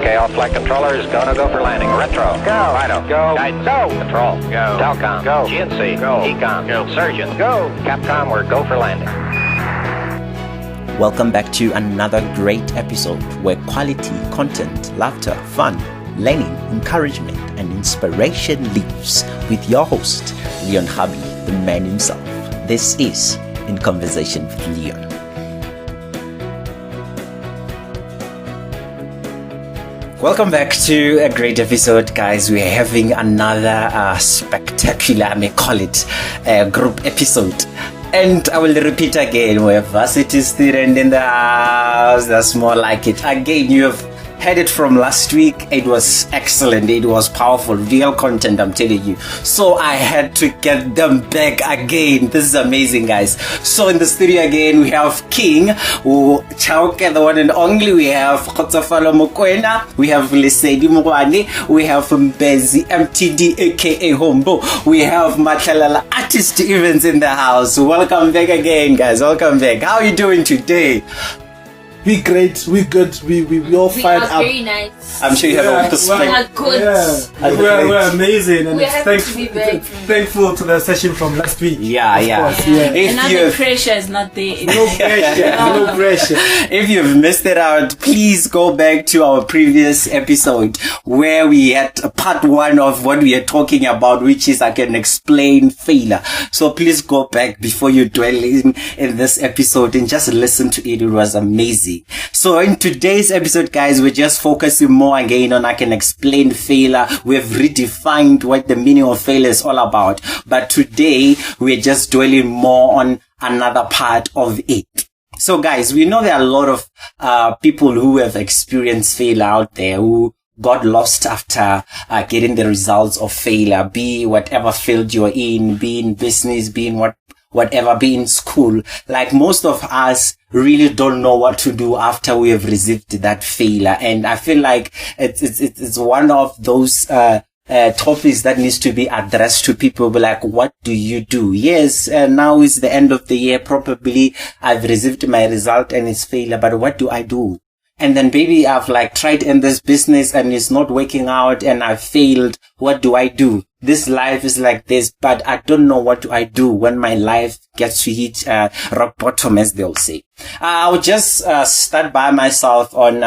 Okay, all flight controllers, go for landing. Retro, go. Fido, go. Guidance, go. Control, go. Telcom, go. GNC, go. Ecom, go. Surgeon, go. Capcom, we're go for landing. Welcome back to another great episode where quality content, laughter, fun, learning, encouragement, and inspiration lives with your host, Leon Hubby, the man himself. This is In Conversation with Leon. Welcome back to a great episode, guys. We're having another spectacular, I may call it, group episode. And I will repeat again, we're a varsity student in the house. That's more like it. Again, you have heard it from last week. It was excellent. It was powerful. Real content, I'm telling you. So I had to get them back again. This is amazing, guys. So in the studio again, we have King, Chauke, the one and only. We have Kgotsofalo Mogoane. We have Lesedi Mogoane. We have MBedzi, MTD, aka Hombo. We have Matlalala Artist Events in the house. Welcome back again, guys. Welcome back. How are you doing today? We great, we good, we all fired up. Very nice. I'm sure you have a perspective. We are good. Yeah. We're amazing, and We're happy to be back. Thankful to the session from last week. Yeah. And now the pressure is not there. No pressure. If you've missed it out, please go back to our previous episode where we had part 1 of what we are talking about, which is I can explain failure. So please go back before you dwell in this episode and just listen to it. It was amazing. So in today's episode, guys, we're just focusing more again on I can explain failure. We've redefined what the meaning of failure is all about. But today, we're just dwelling more on another part of it. So guys, we know there are a lot of people who have experienced failure out there, who got lost after getting the results of failure, be whatever field you're in, be in business, be in whatever, be in school. Like most of us really don't know what to do after we have received that failure. And I feel like it's one of those topics that needs to be addressed to people. But like, what do you do? Yes, now is the end of the year. Probably I've received my result and it's failure, but what do I do? And then maybe I've like tried in this business and it's not working out and I've failed. What do I do? This life is like this, but I don't know what do I do when my life gets to hit rock bottom, as they'll say. I'll just start by myself on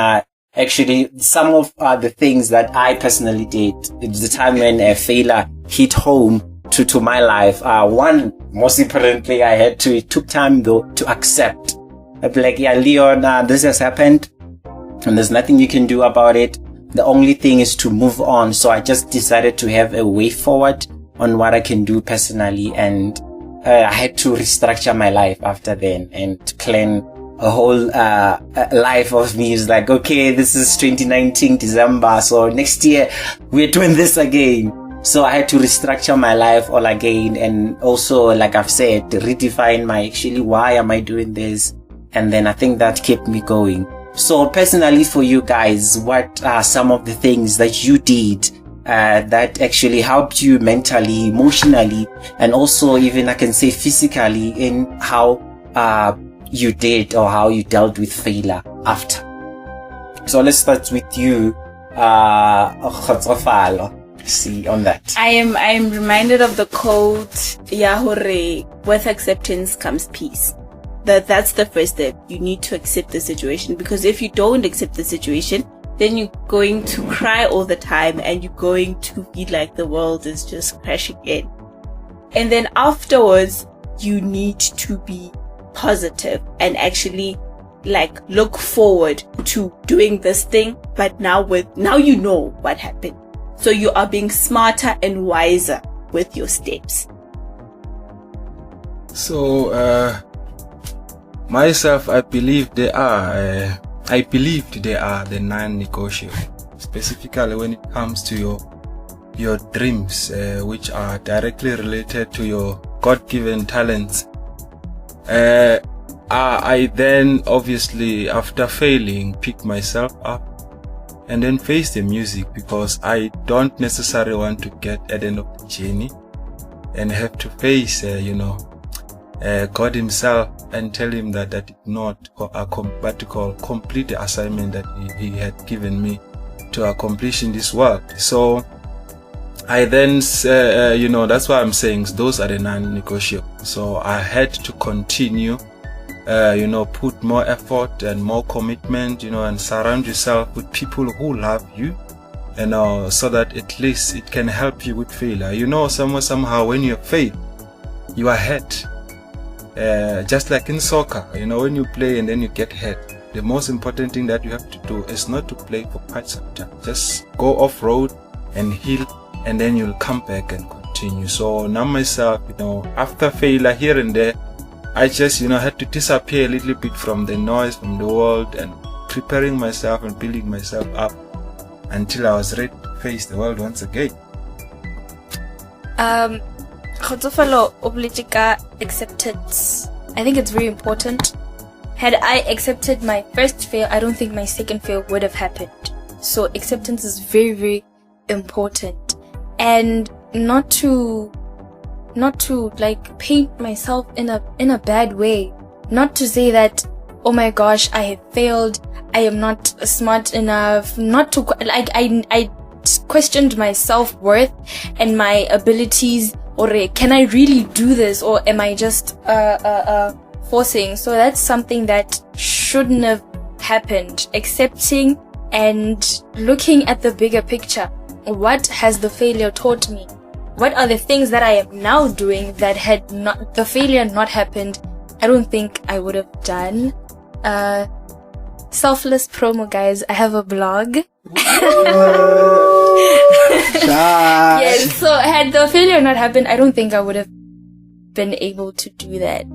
actually some of the things that I personally did. It's the time when a failure hit home to my life. One, most importantly, it took time though to accept. I'd be like, yeah, Leon, this has happened and there's nothing you can do about it. The only thing is to move on. So I just decided to have a way forward on what I can do personally. And I had to restructure my life after then and plan a whole life of me. It's like, okay, this is 2019 December. So next year we're doing this again. So I had to restructure my life all again. And also, like I've said, redefine why am I doing this? And then I think that kept me going. So personally for you guys, what are some of the things that you did that actually helped you mentally, emotionally, and also even I can say physically in how you did or how you dealt with failure after? So let's start with you, Kgotsofalo. See on that. I am reminded of the quote, Yahore, with acceptance comes peace. That's the first step. You need to accept the situation, because if you don't accept the situation, then you're going to cry all the time and you're going to feel like the world is just crashing in. And then afterwards, you need to be positive and actually like look forward to doing this thing. But now you know what happened. So you are being smarter and wiser with your steps. So, myself, I believed they are the non-negotiable, specifically when it comes to your dreams, which are directly related to your God-given talents. I then obviously, after failing, picked myself up and then face the music, because I don't necessarily want to get at the end of the journey and have to face, God himself and tell him that did not complete the assignment that he had given me. to accomplish in this world. So I then, that's why I'm saying those are the non-negotiable. So I had to continue, put more effort and more commitment, and surround yourself with people who love you, so that at least it can help you with failure. Somehow when you fail, you are hurt. Just like in soccer, when you play and then you get hurt, the most important thing that you have to do is not to play for quite some time. Just go off road and heal, and then you'll come back and continue. So now myself, after failure here and there, I just, had to disappear a little bit from the noise, from the world, and preparing myself and building myself up until I was ready to face the world once again. Kgotsofalo oblichika acceptance. I think it's very important. Had I accepted my first fail, I don't think my second fail would have happened. So acceptance is very, very important. And not to like paint myself in a bad way. Not to say that, oh my gosh, I have failed, I am not smart enough, not to, like, I questioned my self-worth and my abilities, or can I really do this, or am I just forcing? So that's something that shouldn't have happened. Accepting and looking at the bigger picture. What has the failure taught me? What are the things that I am now doing that had not the failure not happened, I don't think I would have done. Selfless promo, guys. I have a blog. Yes, so had the failure not happened, I don't think I would have been able to do that.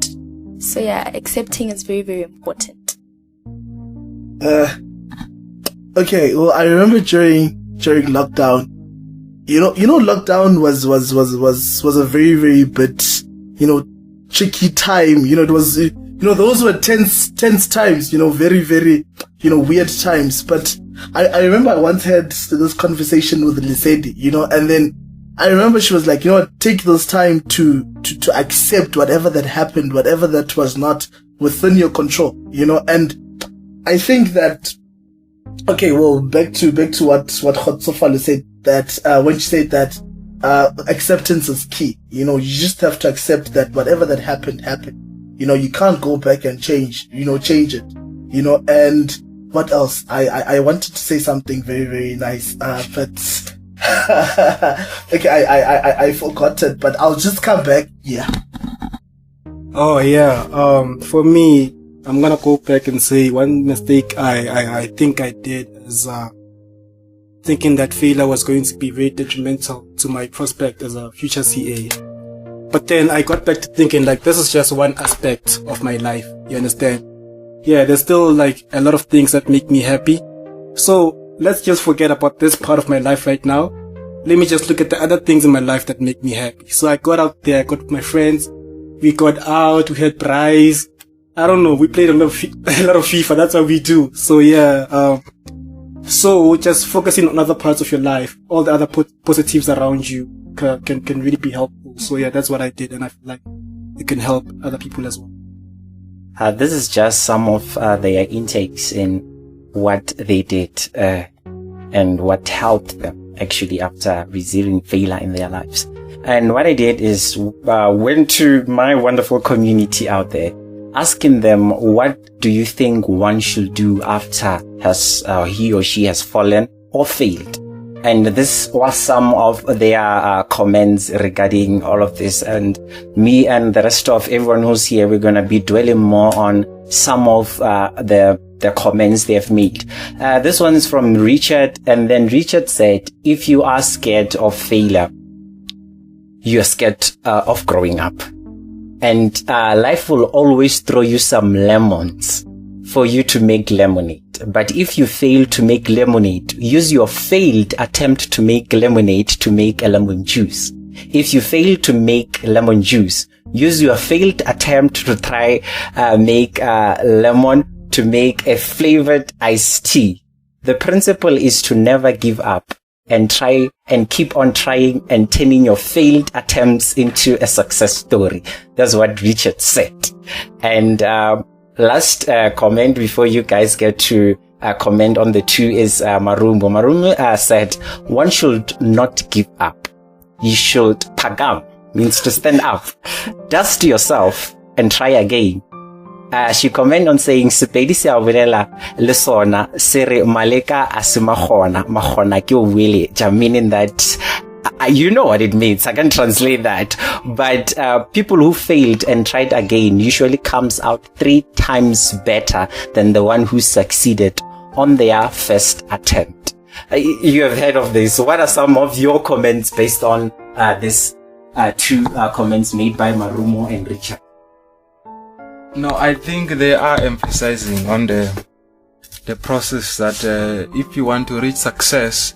So yeah, accepting is very, very important. Okay, well, I remember during lockdown, lockdown was a very, very bit, tricky time. It was, those were tense times, very, very, weird times. But I remember I once had this conversation with Lesedi, and then I remember she was like, take this time to accept whatever that happened, whatever that was not within your control, and I think that, okay, well, back to what Kgotsofalo said, that, when she said that, acceptance is key. You just have to accept that whatever that happened. You can't go back and change it, and what else? I wanted to say something very, very nice, but, okay, I forgot it, but I'll just come back. Yeah. Oh yeah. For me, I'm gonna go back and say one mistake I think I did is, thinking that failure was going to be very detrimental to my prospect as a future CA. But then I got back to thinking like this is just one aspect of my life. You understand? Yeah, there's still like a lot of things that make me happy. So let's just forget about this part of my life right now. Let me just look at the other things in my life that make me happy. So I got out there, I got with my friends, we got out, we had prize. I don't know, we played a lot of FIFA, that's what we do. So yeah, so just focusing on other parts of your life, all the other positives around you can really be helpful. So yeah, that's what I did, and I feel like it can help other people as well. This is just some of their intakes in what they did and what helped them actually after receiving failure in their lives. And what I did is went to my wonderful community out there, asking them, what do you think one should do after he or she has fallen or failed? And this was some of their comments regarding all of this. And me and the rest of everyone who's here, we're going to be dwelling more on some of the comments they've made. This one is from Richard. And then Richard said, if you are scared of failure, you're scared of growing up. And life will always throw you some lemons for you to make lemonade. But if you fail to make lemonade, use your failed attempt to make lemonade to make a lemon juice. If you fail to make lemon juice, use your failed attempt to try make lemon to make a flavored iced tea. The principle is to never give up and try and keep on trying and turning your failed attempts into a success story. That's what Richard said. And last comment before you guys get to comment on the two is Marumbo. Marumbo said, one should not give up. You should pagam, means to stand up. Dust yourself and try again. She comment on saying, Sepedi siya lesona sere maleka asimahona mahona ki wili, meaning that you know what it means. I can translate that. But people who failed and tried again usually comes out 3 times better than the one who succeeded on their first attempt. You have heard of this. What are some of your comments based on this two comments made by Marumo and Richard? No, I think they are emphasizing on the process that if you want to reach success,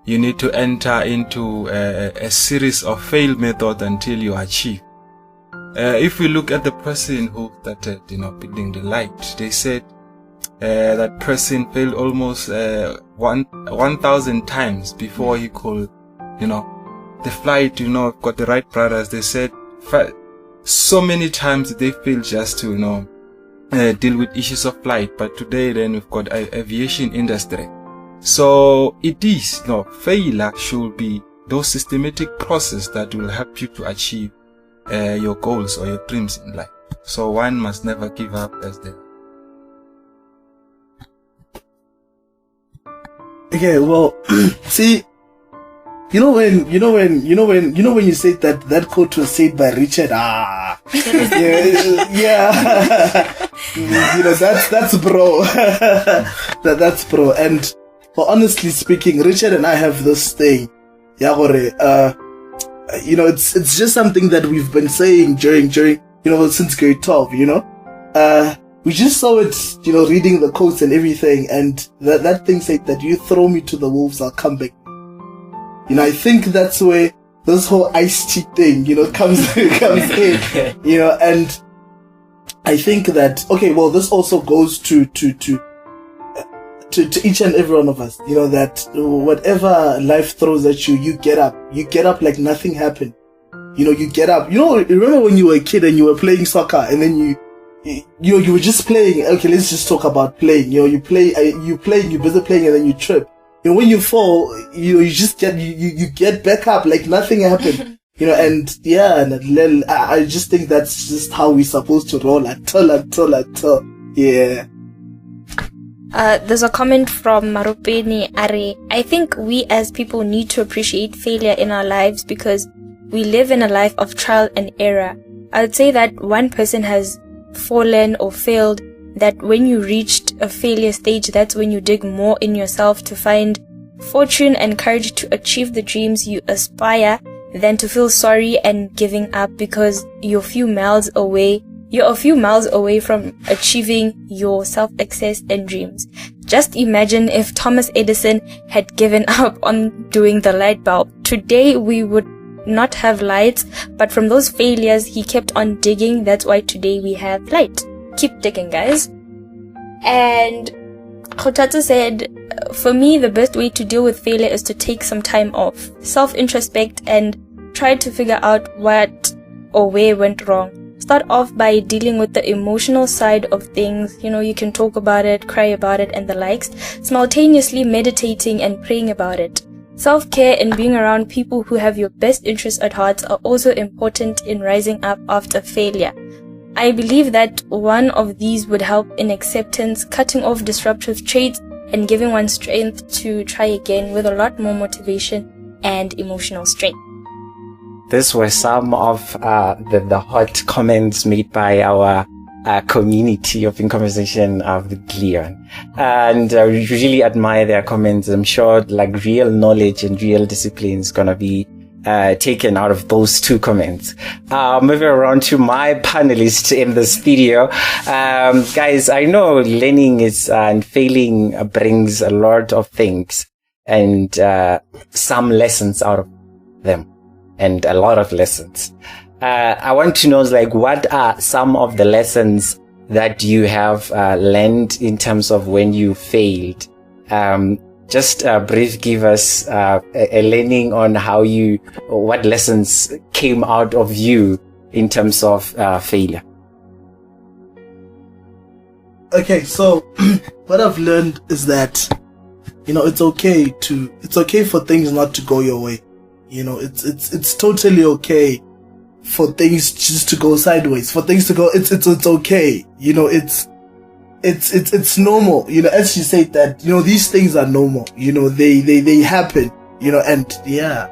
you need to enter into a series of fail methods until you achieve. If we look at the person who started, building the light, they said that person failed almost 1,000 times before he could, the flight, got the right brothers. They said so many times they failed just to, deal with issues of flight. But today then we've got aviation industry. So it is, failure should be those systematic process that will help you to achieve your goals or your dreams in life. So one must never give up as they. Okay, well, see, when you said that quote was said by Richard, yeah, that's bro, that's bro. And well, honestly speaking, Richard and I have this thing, it's just something that we've been saying during since grade 12, we just saw it, reading the quotes and everything, and that thing said that you throw me to the wolves, I'll come back. I think that's where this whole iced tea thing, comes in, and I think that, okay, well, this also goes to each and every one of us, that whatever life throws at you, you get up like nothing happened. You get up. Remember when you were a kid and you were playing soccer, and then you were just playing. Okay, let's just talk about playing. You play, you're busy playing, and then you trip. When you fall, you just get back up like nothing happened. And I just think that's just how we're supposed to roll until, yeah. There's a comment from Marupeni Are. I think we as people need to appreciate failure in our lives because we live in a life of trial and error. I would say that one person has fallen or failed, that when you reached a failure stage, that's when you dig more in yourself to find fortune and courage to achieve the dreams you aspire than to feel sorry and giving up because you're a few miles away from achieving your self-success and dreams. Just imagine if Thomas Edison had given up on doing the light bulb. Today we would not have lights, but from those failures he kept on digging. That's why today we have light. Keep digging, guys. And Kgotsofalo said, for me, the best way to deal with failure is to take some time off, self-introspect, and try to figure out what or where went wrong. Start off by dealing with the emotional side of things. You can talk about it, cry about it, and the likes, simultaneously meditating and praying about it. Self-care and being around people who have your best interests at heart are also important in rising up after failure. I believe that one of these would help in acceptance, cutting off disruptive traits, and giving one strength to try again with a lot more motivation and emotional strength. These were some of the hot comments made by our community of In Conversation with Leon. And we really admire their comments. I'm sure real knowledge and real discipline is going to be taken out of those two comments. Moving around to my panelists in the studio. Guys, I know learning and failing brings a lot of things and some lessons out of them. And a lot of lessons. I want to know, what are some of the lessons that you have learned in terms of when you failed? Just brief, give us a learning on what lessons came out of you in terms of failure. Okay, so what I've learned is that, it's okay for things not to go your way. It's totally okay for things just to go sideways, for things to go, it's okay. It's normal. As you said that, these things are normal. They happen, and yeah.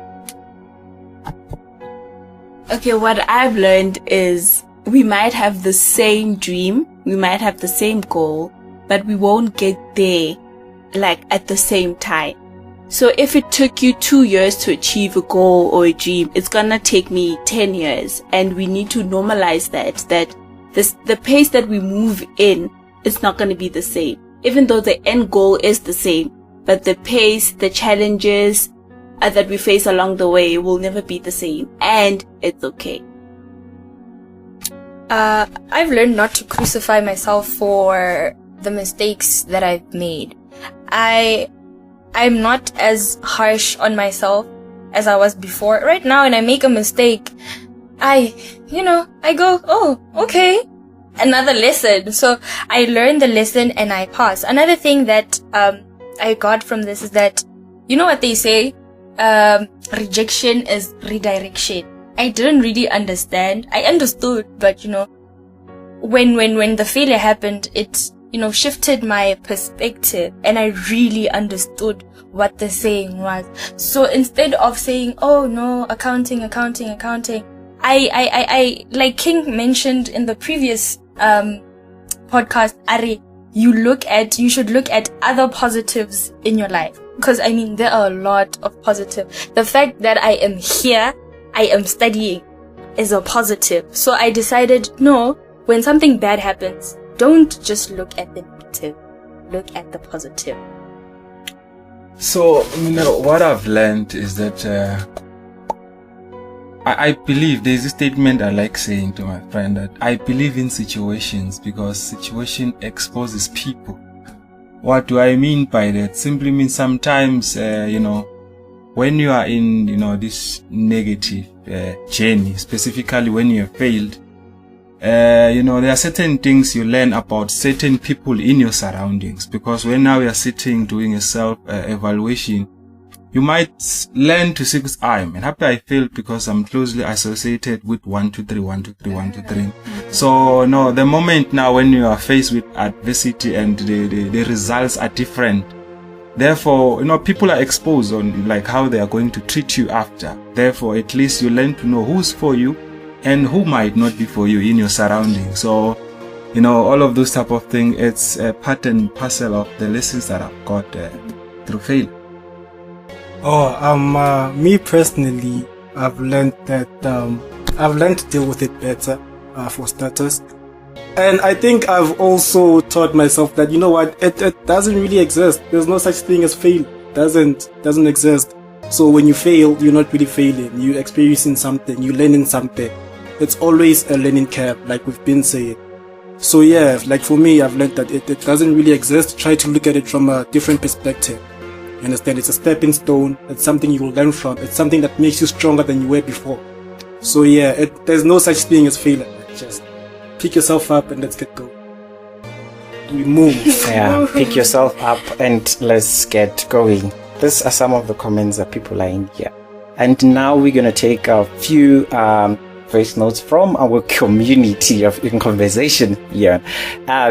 Okay, what I've learned is we might have the same dream, we might have the same goal, but we won't get there at the same time. So if it took you 2 years to achieve a goal or a dream, it's gonna take me 10 years. And we need to normalize that the pace that we move in is not gonna be the same. Even though the end goal is the same, but the pace, the challenges that we face along the way will never be the same. And it's okay. I've learned not to crucify myself for the mistakes that I've made. I'm not as harsh on myself as I was before. Right now, when I make a mistake, I go, oh, okay, another lesson. So I learned the lesson and I pass. Another thing that I got from this is that, you know what they say, rejection is redirection. I didn't really understand. I understood, but when the failure happened, it shifted my perspective and I really understood what the saying was. So instead of saying, oh no, accounting, I like King mentioned in the previous podcast, Ari, you should look at other positives in your life. Because there are a lot of positive. The fact that I am here, I am studying, is a positive. So I decided, no, when something bad happens, don't just look at the negative, look at the positive. So, what I've learned is that I believe there's a statement I like saying to my friend that I believe in situations because situation exposes people. What do I mean by that? Simply means sometimes, when you are in, this negative journey, specifically when you have failed, there are certain things you learn about certain people in your surroundings. Because when now you are sitting doing a self-evaluation, you might learn to say, I'm happy I failed because I'm closely associated with 1, 2, 3, 1, 2, 3, 1, 2, 3. So, no, the moment now when you are faced with adversity and the results are different, therefore, people are exposed on how they are going to treat you after. Therefore, at least you learn to know who's for you and who might not be for you in your surroundings. So, all of those type of things, it's a part and parcel of the lessons that I've got through failure. Me personally, I've learned that I've learned to deal with it better, for starters. And I think I've also taught myself that, it doesn't really exist. There's no such thing as fail. Doesn't exist. So when you fail, you're not really failing. You're experiencing something. You're learning something. It's always a learning curve, like we've been saying. So yeah, for me, I've learned that it doesn't really exist. Try to look at it from a different perspective. You understand? It's a stepping stone. It's something you will learn from. It's something that makes you stronger than you were before. So yeah, there's no such thing as failure. Just pick yourself up and let's get going. We move. Yeah, pick yourself up and let's get going. These are some of the comments that people are in here. And now we're going to take a few voice notes from our community in conversation here.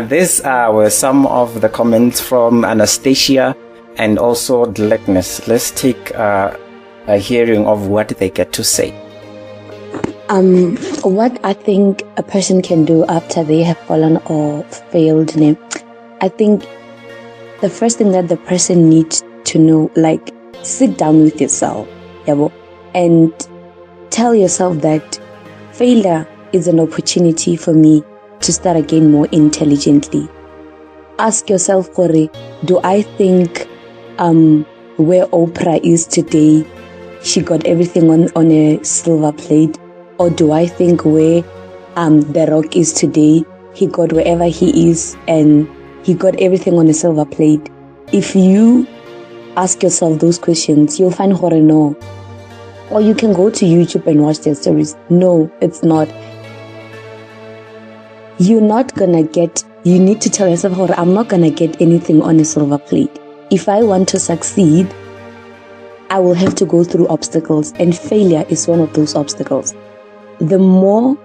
These were some of the comments from Anastasia and also Dleckness. Let's take a hearing of what they get to say. What I think a person can do after they have fallen or failed, I think the first thing that the person needs to know, sit down with yourself, and tell yourself that failure is an opportunity for me to start again more intelligently. Ask yourself, Kore, do I think where Oprah is today, she got everything on a silver plate? Or do I think where The Rock is today, he got wherever he is and he got everything on a silver plate? If you ask yourself those questions, you'll find Hore no. Or you can go to YouTube and watch their stories. No, it's not. You're not gonna get you need to tell yourself, I'm not gonna get anything on a silver plate. If I want to succeed, I will have to go through obstacles, and failure is one of those obstacles. The more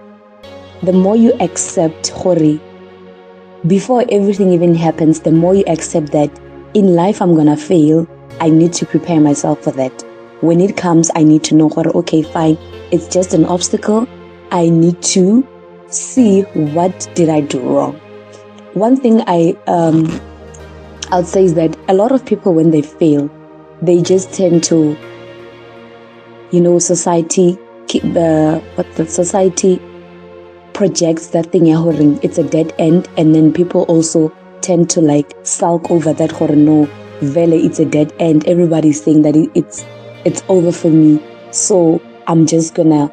you accept hori, before everything even happens, the more you accept that in life I'm gonna fail, I need to prepare myself for that. When it comes, I need to know, okay, fine, it's just an obstacle. I need to see what did I do wrong. One thing I'd say is that a lot of people, when they fail, they just tend to, society projects that thing, it's a dead end, and then people also tend to like sulk over that, no, vele, it's a dead end. Everybody's saying that it's over for me, so I'm just gonna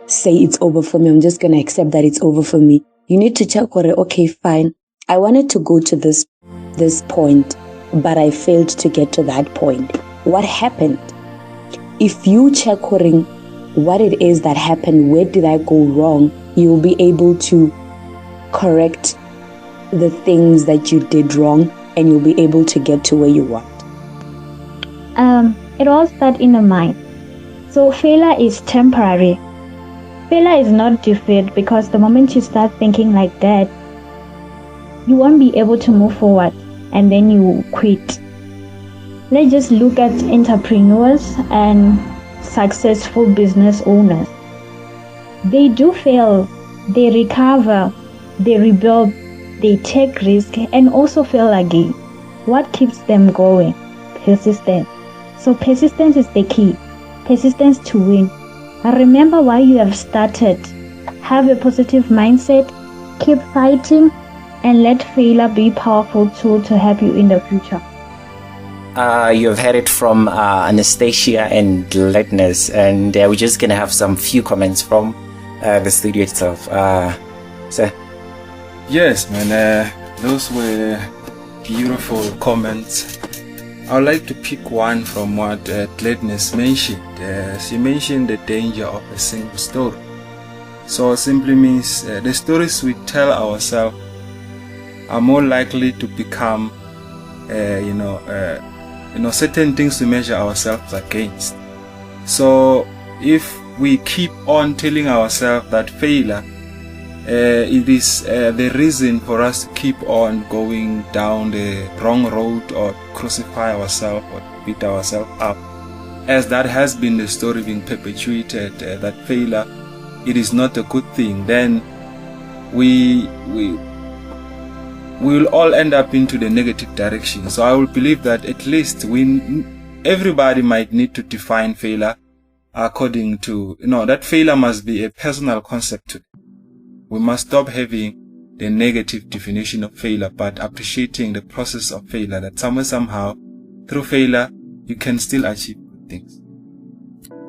say it's over for me. I'm just gonna accept that it's over for me. You need to check, okay, fine, I wanted to go to this point, but I failed to get to that point. What happened? If you check what it is that happened, where did I go wrong, you will be able to correct the things that you did wrong, and you'll be able to get to where you want. It all starts in the mind. So failure is temporary. Failure is not defeat, because the moment you start thinking like that, you won't be able to move forward, and then you quit. Let's just look at entrepreneurs and successful business owners. They do fail, they recover, they rebuild, they take risk, and also fail again. What keeps them going? Persistence. So persistence is the key. Persistence to win. And remember why you have started. Have a positive mindset, keep fighting, and let failure be a powerful tool to help you in the future. You've heard it from Anastasia and Letness, and we're just going to have some few comments from the studio itself. So. Yes, man, those were beautiful comments. I would like to pick one from what Letness mentioned. She mentioned the danger of a single story. So it simply means the stories we tell ourselves are more likely to become, certain things to measure ourselves against. So if we keep on telling ourselves that failure, it is the reason for us to keep on going down the wrong road, or crucify ourselves, or beat ourselves up, as that has been the story being perpetuated, that failure, it is not a good thing, then we will all end up into the negative direction. So I will believe that at least everybody might need to define failure according to, that failure must be a personal concept to. We must stop having the negative definition of failure, but appreciating the process of failure, that somehow, through failure, you can still achieve good things.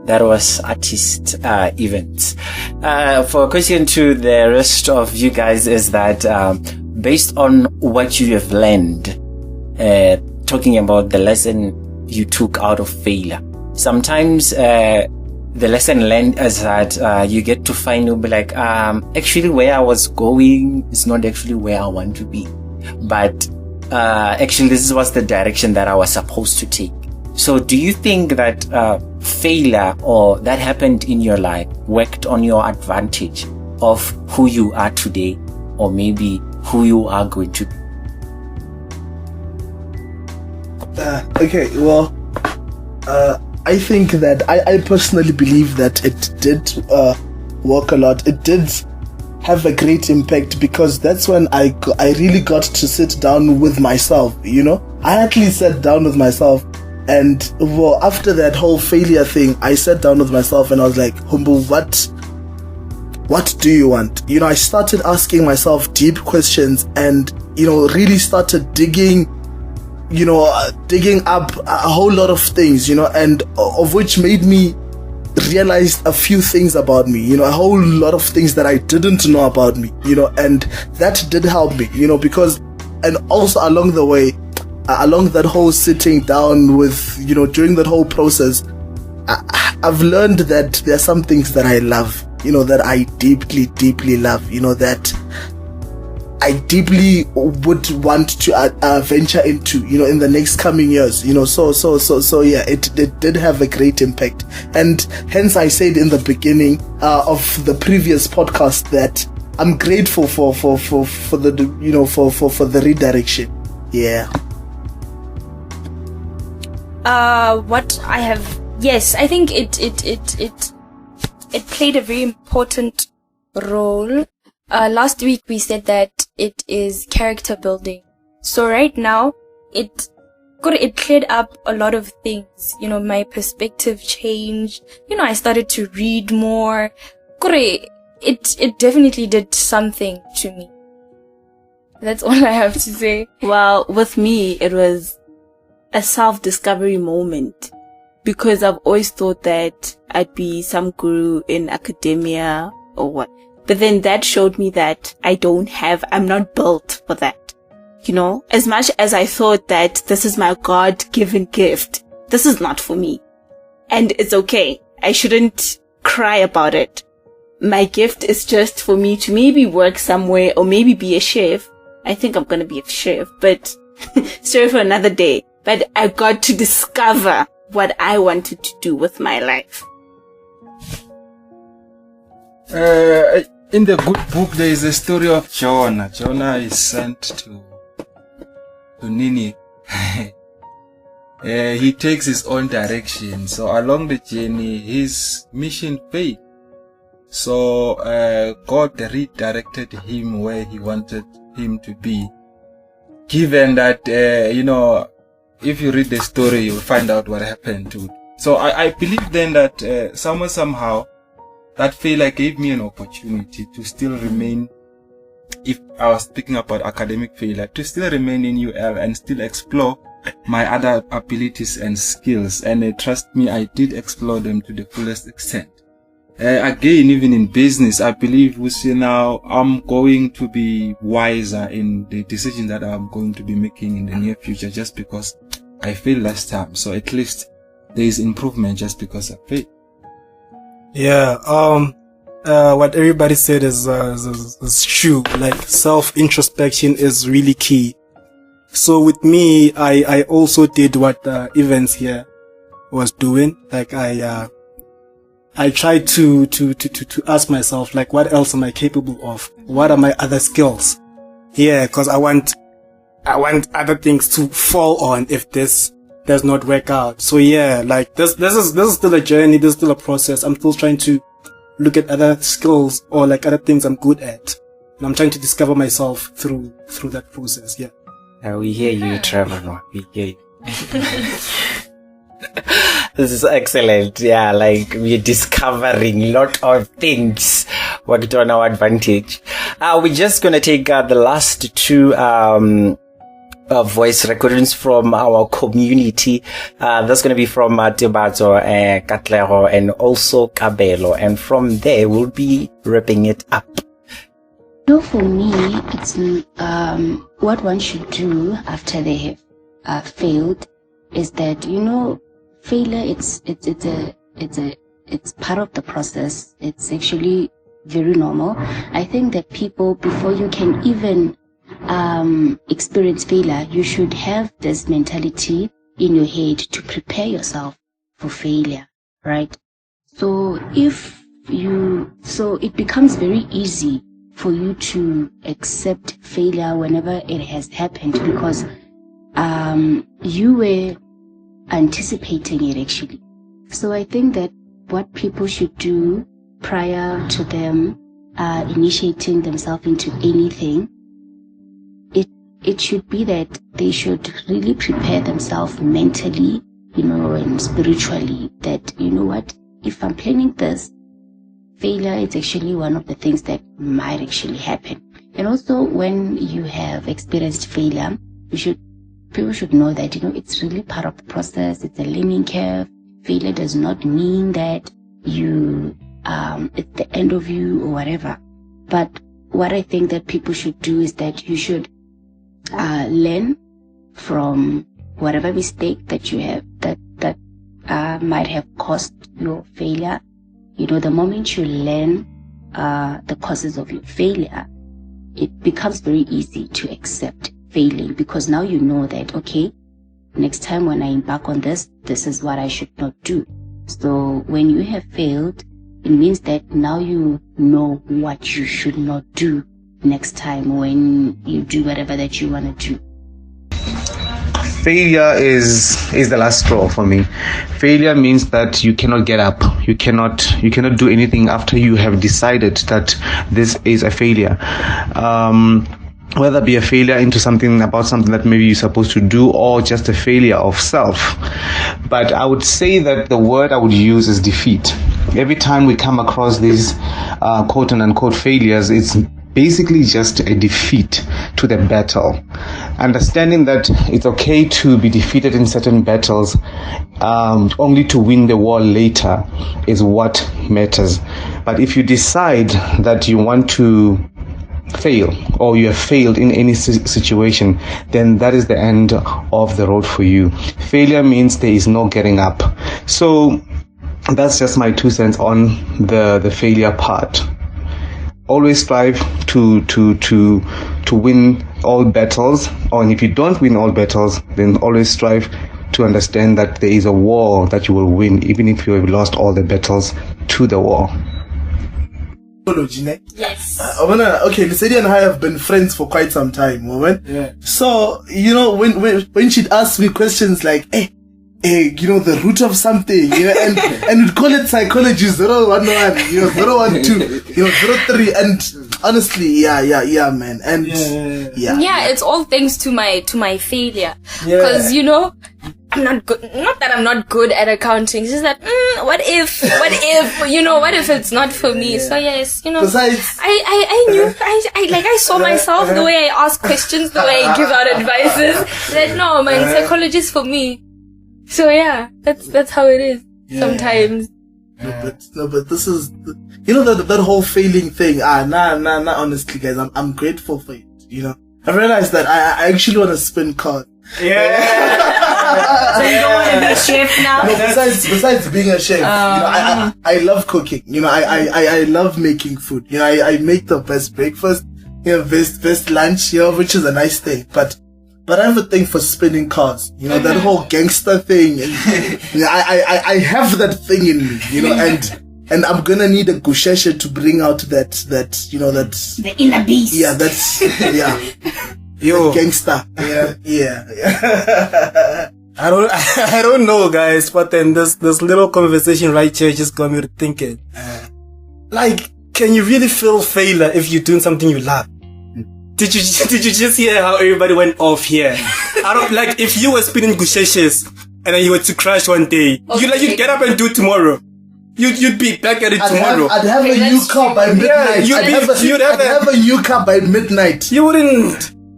That was artist events. For a question to the rest of you guys is that based on what you have learned, talking about the lesson you took out of failure, sometimes the lesson learned is that you get to find, you'll be like, actually where I was going is not actually where I want to be, but actually this was the direction that I was supposed to take. So do you think that failure or that happened in your life worked on your advantage of who you are today, or maybe who you are going to be? Okay, well, I think that I personally believe that it did work a lot. It did have a great impact, because that's when I really got to sit down with myself, I actually sat down with myself, and well, after that whole failure thing, I sat down with myself and I was like, Humble, what do you want? I started asking myself deep questions, and really started digging up a whole lot of things, and of which made me realize a few things about me, a whole lot of things that I didn't know about me, and that did help me, because, and also along the way, along that whole sitting down with, during that whole process, I've learned that there are some things that I love, that I deeply, deeply love, that I deeply would want to venture into, in the next coming years, so yeah, it did have a great impact. And hence I said in the beginning of the previous podcast that I'm grateful for the, for the redirection. Yeah. What I have, yes, I think it played a very important role. Last week we said that it is character building. So right now, it cleared up a lot of things. My perspective changed. I started to read more. It definitely did something to me. That's all I have to say. Well, with me, it was a self-discovery moment, because I've always thought that I'd be some guru in academia or what. But then that showed me that I'm not built for that. As much as I thought that this is my God-given gift, this is not for me. And it's okay. I shouldn't cry about it. My gift is just for me to maybe work somewhere or maybe be a chef. I think I'm going to be a chef, but story for another day. But I got to discover what I wanted to do with my life. In the good book, there is a story of Jonah. Jonah is sent to Nineveh. He takes his own direction. So along the journey, his mission failed. So God redirected him where he wanted him to be. Given that, if you read the story, you'll find out what happened to it. So I believe then that somehow, that failure gave me an opportunity to still remain, if I was speaking about academic failure, to still remain in UL and still explore my other abilities and skills. And trust me, I did explore them to the fullest extent. Again, even in business, I believe now I'm going to be wiser in the decisions that I'm going to be making in the near future, just because I failed last time. So at least there is improvement just because I failed. Yeah, what everybody said is true. Like, self-introspection is really key. So with me, I also did what Evans here was doing. Like, I tried to ask myself, like, what else am I capable of? What are my other skills? Yeah, cause I want other things to fall on if this does not work out. So yeah, like this is still a journey, this is still a process. I'm still trying to look at other skills or like other things I'm good at. And I'm trying to discover myself through that process, yeah. We hear you, Trevor. We hear you. This is excellent. Yeah, like we're discovering a lot of things worked on our advantage. We're just going to take the last two voice recordings from our community. That's going to be from Tibato, Katlero, and also Kabelo. And from there, we'll be wrapping it up. So for me, it's what one should do after they have failed is that, failure, it's part of the process. It's actually very normal. I think that people, before you can even experience failure, you should have this mentality in your head to prepare yourself for failure, right? So it becomes very easy for you to accept failure whenever it has happened, because you were anticipating it actually. So I think that what people should do prior to them initiating themselves into anything, it should be that they should really prepare themselves mentally, and spiritually, that, what, if I'm planning this, failure is actually one of the things that might actually happen. And also, when you have experienced failure, people should know that, it's really part of the process. It's a learning curve. Failure does not mean that it's the end of you or whatever. But what I think that people should do is that you should learn from whatever mistake that you have that might have caused your failure. The moment you learn the causes of your failure, it becomes very easy to accept failing, because now you know that, okay, next time when I embark on this is what I should not do. So when you have failed, it means that now you know what you should not do next time when you do whatever that you want to do. Failure is the last straw for me. Failure means that you cannot get up. You cannot do anything after you have decided that this is a failure. Whether it be a failure into something that maybe you're supposed to do, or just a failure of self. But I would say that the word I would use is defeat. Every time we come across these quote and unquote failures, it's basically just a defeat to the battle. Understanding that it's okay to be defeated in certain battles, only to win the war later is what matters. But if you decide that you want to fail, or you have failed in any situation, then that is the end of the road for you. Failure means there is no getting up. So that's just my 2 cents on the failure part. Always strive to win all battles, or if you don't win all battles, then always strive to understand that there is a war that you will win, even if you have lost all the battles to the war. Yes. Okay, Lesedi and I have been friends for quite some time, woman. Yeah. So, you know, when she'd ask me questions like, hey, you know, the root of something, you know, and we'd call it psychology 011, you know, 012, you know, 03, and honestly, yeah, man, and yeah, it's all thanks to my failure, Yeah. because you know, I'm not good. Not that I'm not good at accounting. It's just that what if you know, what if it's not for me? So yes, you know, Besides, I knew I saw myself the way I ask questions, the way I give out advices. That no man, psychology is for me. So yeah, that's how it is sometimes. No, but this is, you know, that whole failing thing. Nah, honestly, guys, I'm grateful for it. You know, I realized that I actually want to spin cards. So you don't want to be a chef now? No, besides being a chef, you know, I love cooking. You know, I love making food. You know, I make the best breakfast, you know, best lunch, you know, which is a nice thing. But I have a thing for spinning cards. You know, that whole gangster thing. And, you know, I have that thing in me, you know, and I'm gonna need a gusheshe to bring out that, you know, that The inner beast. yeah, that's, yeah. Yo, Gangster. Yeah. I don't know, guys, but then this little conversation right here just got me to thinking. Like, can you really feel failure if you're doing something you love? Did you just hear how everybody went off here? I don't, like, if you were spinning gusheshes and then you were to crash one day, you'd get up and do it tomorrow. You'd be back at it tomorrow. I'd have a new car by midnight. Yeah, I'd have a new car by midnight. You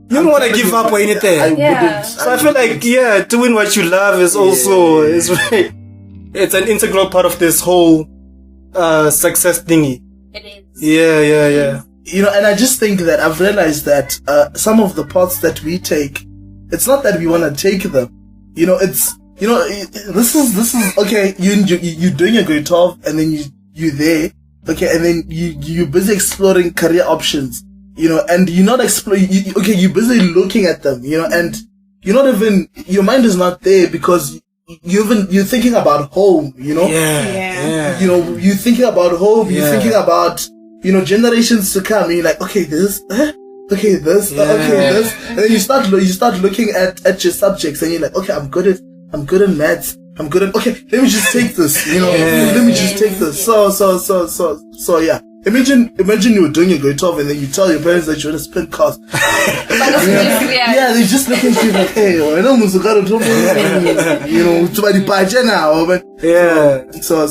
don't want to give up or anything. I wouldn't. So I feel like, doing what you love is also, is right. It's an integral part of this whole, success thingy. It is. Yeah. You know, and I just think that I've realized that, some of the paths that we take, it's not that we want to take them. You know, it's, you know, this is, okay, you're doing a grade 12 and then you're there, okay, and then you're busy exploring career options. You know, and you're not exploring, you're busy looking at them, you know, and you're not even, your mind is not there because you're thinking about home, you know? Yeah. You know, you're thinking about home, you're thinking about, you know, generations to come, and you're like, okay, this, okay, this, and then you start looking at your subjects, and you're like, okay, I'm good at maths, okay, let me just take this, you know, let me just take this, so yeah. Imagine you were doing your grade 12 and then you tell your parents that you want to spin cards. Yeah, they just look at you like, hey, I know Musugaro told me, you know, to the paja now, but so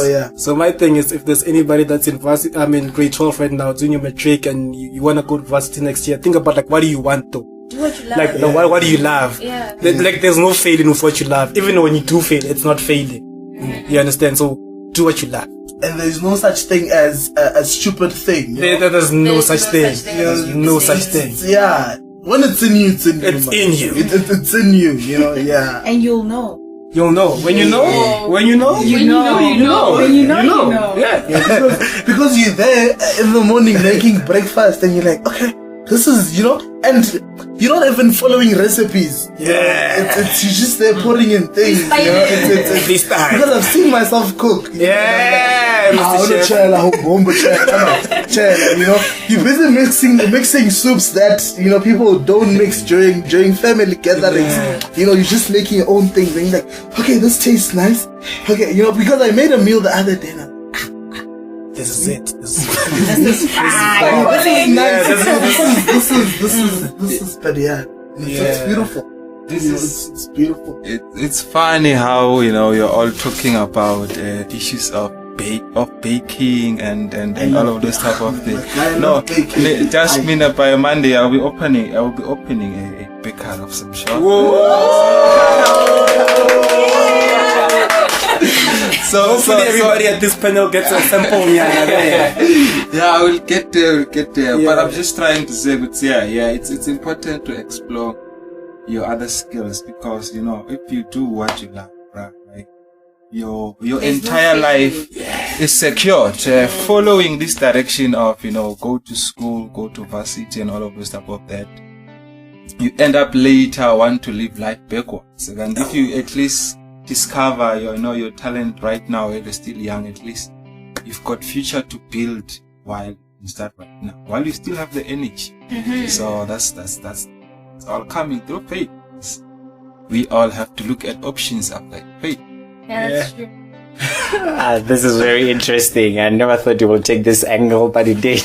yeah. So my thing is, if there's anybody that's in grade 12 right now, doing your matric and you want to go to varsity next year, think about like, what do you want though? Do what you love. Like, what do you love? Yeah. Like, there's no failing with what you love. Even when you do fail, it's not failing. You understand? So, do what you love. And there's no such thing as a stupid thing. There's no such thing. There's no such thing. Yeah. When it's in you, it's in you. It's in you. It's in you, you know, yeah. And you'll know. You'll know. When you know. Yeah, because you're there in the morning making breakfast and you're like, okay, this is, and you're not even following recipes. Yeah. It's you're just there putting in things. It's This time. because I've seen myself cook. Yeah, Mr. Chef. You're busy mixing soups that people don't mix during family gatherings. You're just making your own things and you're like, okay, this tastes nice. Okay, because I made a meal the other day. This is it. This is but yeah, it's beautiful. It's beautiful. It's funny how you're all talking about issues of baking and all of those type of things. No, just mean that by Monday I will be opening a baker of some sort. So hopefully everybody at this panel gets a sample. Yeah, we'll get there. But I'm just trying to say, it's important to explore your other skills, because if you do what you love, right, like your entire life is secured. Following this direction of go to school, go to varsity, and all of those stuff of that, you end up later want to live life backwards. And if you at least discover your talent right now when you're still young, at least you've got future to build while you start right now, while you still have the energy. So that's all coming through faith. We all have to look at options after faith. Yeah, that's true. This is very interesting. I never thought you would take this angle, but it did.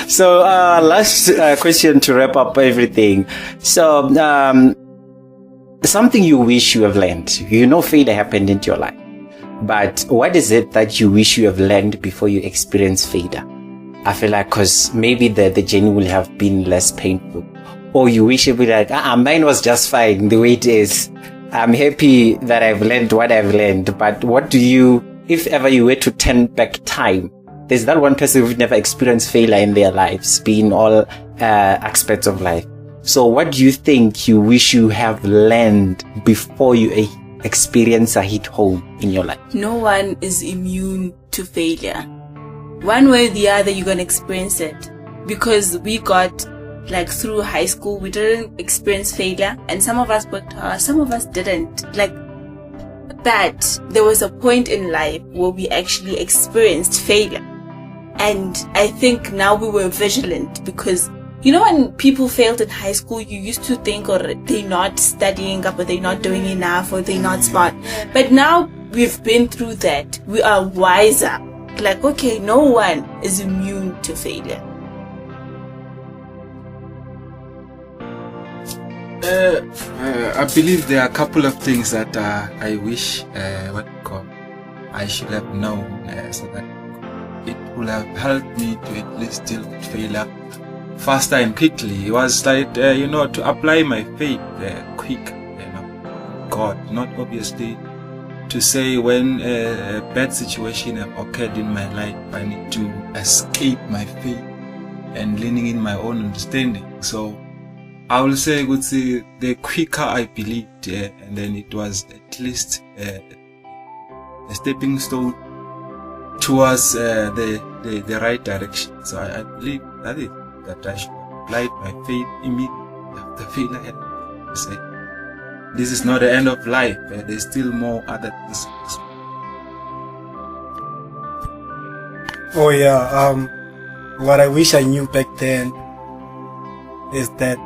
So last question to wrap up everything. So something you wish you have learned. Failure happened into your life, but what is it that you wish you have learned before you experience failure? I feel like because maybe the journey will have been less painful, or you wish you'd be like, mine was just fine the way it is. I'm happy that I've learned what I've learned. But what do you, if ever you were to turn back time, there's that one person who've never experienced failure in their lives, be in all aspects of life. So what do you think you wish you have learned before you experience a hit home in your life? No one is immune to failure. One way or the other, you're going to experience it. Because we got, through high school, we didn't experience failure. And some of us worked hard, some of us didn't. But there was a point in life where we actually experienced failure. And I think now we were vigilant because when people failed in high school, you used to think, or they're not studying up, or they're not doing enough, or they're not smart. But now we've been through that. We are wiser. Okay, no one is immune to failure. I believe there are a couple of things that I wish I should have known, so that it would have helped me to at least deal with failure faster and quickly. It was to apply my faith quick, God, not obviously to say when a bad situation have occurred in my life, I need to escape my faith and leaning in my own understanding. So I will say, the quicker I believed, and then it was at least a stepping stone towards the right direction. So I believe that I should apply my faith immediately after failure. I say, this is not the end of life. There's still more other things. Oh yeah. What I wish I knew back then is that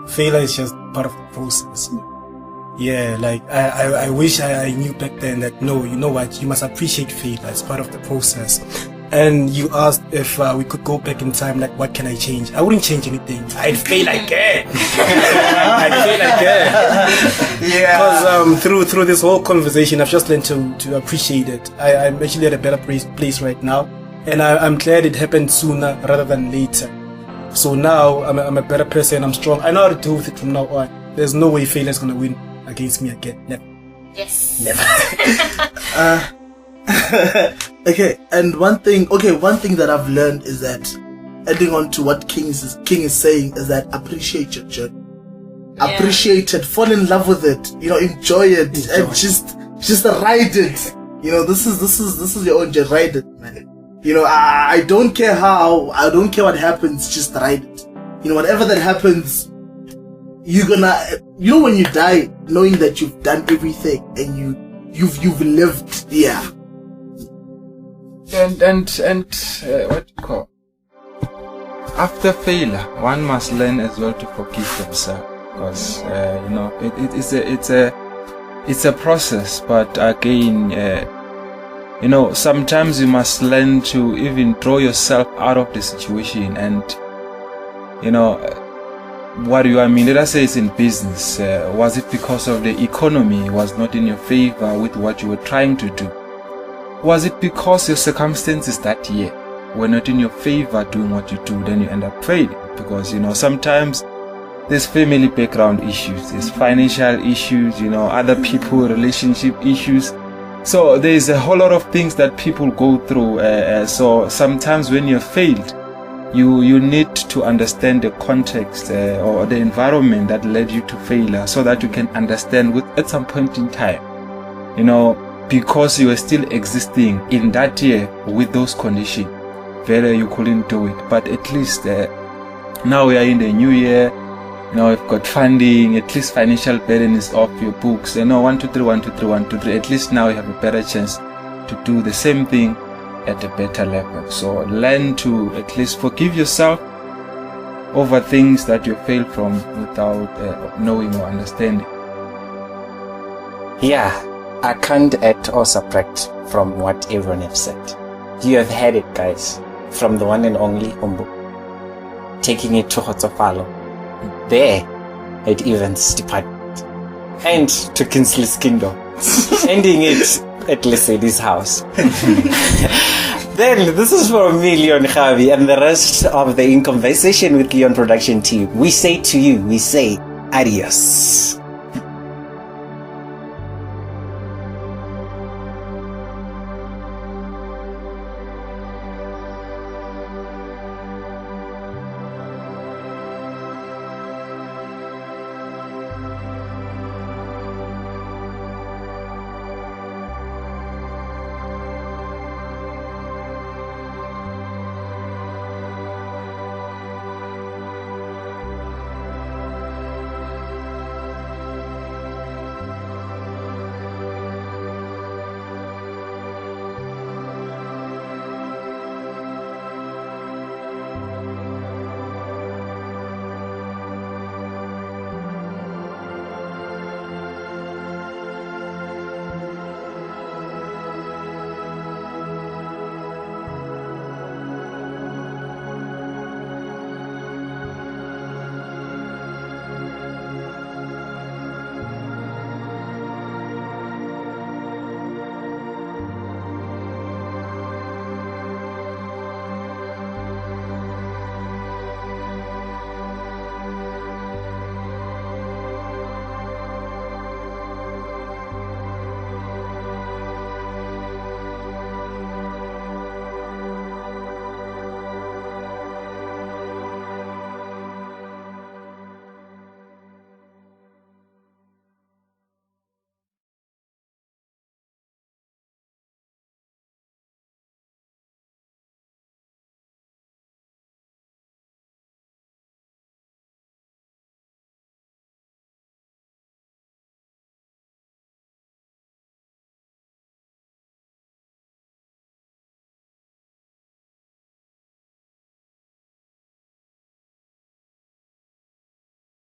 failure is just part of the process. Yeah, I wish I knew back then that no, you know what, you must appreciate failure as part of the process. And you asked if we could go back in time, what can I change? I wouldn't change anything. I'd fail again. Yeah. Because through this whole conversation, I've just learned to appreciate it. I'm actually at a better place right now, and I'm glad it happened sooner rather than later. So now I'm a better person. I'm strong. I know how to deal with it from now on. There's no way failure's gonna win against me again. Never. Yes. Never. Okay, and one thing that I've learned is that, adding on to what King is saying, is that appreciate your journey. appreciate it, fall in love with it, enjoy it, and just ride it. This is your own, just ride it, man. I don't care how, I don't care what happens, just ride it. Whatever that happens, you're gonna, when you die, knowing that you've done everything and you've lived, yeah. And what you call? After failure, one must learn as well to forgive themselves, because it's a process. But again, sometimes you must learn to even draw yourself out of the situation. And what do I mean? Let us say it's in business. Was it because of the economy was not in your favor with what you were trying to do? Was it because your circumstances that year were not in your favor doing what you do? Then you end up failing, because sometimes there's family background issues, there's financial issues, other people, relationship issues. So there's a whole lot of things that people go through. So sometimes when you're failed, you need to understand the context or the environment that led you to failure, so that you can understand at some point in time, because you were still existing in that year with those conditions, whether you couldn't do it. But at least now we are in the new year. We've got funding, at least financial burden is off your books. 1, 2, 3, 1, 2, 3, 1, 2, 3. At least now you have a better chance to do the same thing at a better level. So learn to at least forgive yourself over things that you failed from without knowing or understanding. Yeah, I can't add or subtract from what everyone has said. You have had it, guys, from the one and only Umbu, taking it to Kgotsofalo, there at Evans Department, and to Kingsley's Kingdom, ending it at Lesedi's house. Then, this is from me, Leon Javi, and the rest of the In Conversation with Leon production team. We say to you, adios.